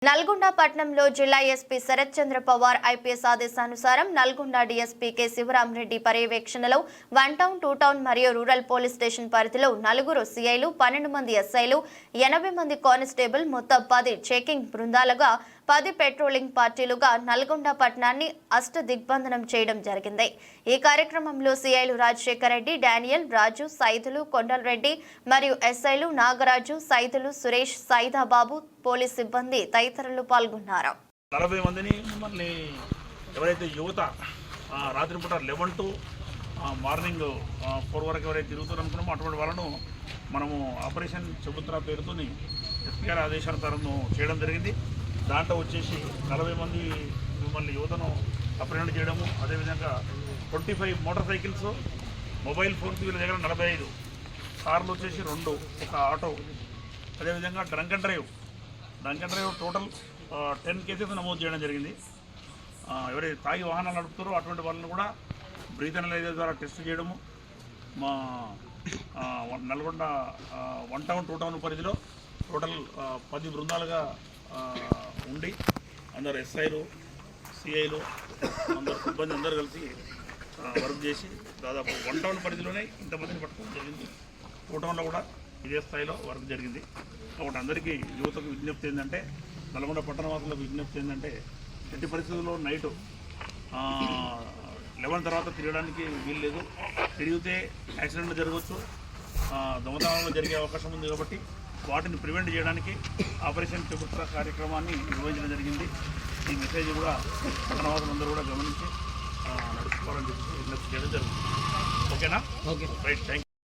నల్గొండ పట్టణంలో జిల్లా ఎస్పీ శరత్ చంద్ర పవార్ ఐపీఎస్ ఆదేశానుసారం నల్గొండ డీఎస్పీ కె శివరామరెడ్డి పర్యవేక్షణలో 1 టౌన్ 2 టౌన్ మరియు రూరల్ పోలీస్ స్టేషన్ పరిధిలో 4 సీఐలు 12 మంది ఎస్ఐలు 80 మంది కానిస్టేబుల్ మొత్తం 10 చెకింగ్ బృందాలుగా 10 పెట్రోలింగ్ పార్టీలుగా నల్గొండ పట్టణాన్ని అష్టదిగ్బంధనం చేయడం జరిగింది। ఈ కార్యక్రమంలో సీఐలు రాజశేఖర్ రెడ్డి, డానియల్, రాజు, సైదులు, కొండలరెడ్డి మరియు ఎస్ఐలు నాగరాజు, సైదులు, సురేష్, సైదాబాబు, పోలీస్ సిబ్బంది తదితరులు పాల్గొన్నారు। 40 మందిని మిమ్మల్ని ఎవరైతే యువత రాత్రిపూట 11 to మార్నింగ్ 4 వరకు ఎవరైతే తిరుగుతారు అనుకున్నామో అటువంటి వాళ్ళను మనము ఆపరేషన్ చెబుతున్న పేరుతో ఎస్పీ గారి ఆదేశానుసారం చేయడం జరిగింది। దాంట్లో వచ్చేసి 40 మంది మిమ్మల్ని యువతను అప్రహెండ్ చేయడము, అదేవిధంగా 25 మోటార్ సైకిల్స్, మొబైల్ ఫోన్స్ వీళ్ళ దగ్గర 45, కార్లు వచ్చేసి 2, ఒక ఆటో, అదేవిధంగా drunk and drive total 10 cases నమోదు చేయడం జరిగింది। ఎవరైతే తాగి వాహనాలు నడుపుతారో అటువంటి వాళ్ళని కూడా బ్రీత్ అనలైజర్ ద్వారా టెస్ట్ చేయడము, మా నల్గొండ 1 టౌన్ 2 టౌన్ పరిధిలో టోటల్ 10 బృందాలుగా ఉండి అందరు ఎస్ఐలు, సిఐలు, అందరు సిబ్బంది అందరూ కలిసి వర్క్ చేసి దాదాపు 1 టౌన్ పరిధిలోనే ఇంతమందిని పట్టుకోవడం జరిగింది। 2 టౌన్లో కూడా ఇదే స్థాయిలో వర్క్ జరిగింది। కాబట్టి అందరికీ యువతకు విజ్ఞప్తి ఏంటంటే, నల్గొండ పట్టణవాసులకు విజ్ఞప్తి ఏంటంటే, ఎట్టి పరిస్థితుల్లో నైట్ 11 తర్వాత తిరగడానికి వీలు లేదు। తిరిగితే యాక్సిడెంట్లు జరగవచ్చు, దొంగతనాలు జరిగే అవకాశం ఉంది। కాబట్టి వాటిని ప్రివెంట్ చేయడానికి ఆపరేషన్ చెబుతున్న కార్యక్రమాన్ని నిర్వహించడం జరిగింది। ఈ మెసేజ్ కూడా పట్టణవాసులందరూ కూడా గమనించి నడుచుకోవాలని చెప్పి విజ్ఞప్తి చేయడం జరుగుతుంది। ఓకేనా? Okay, right, thank you.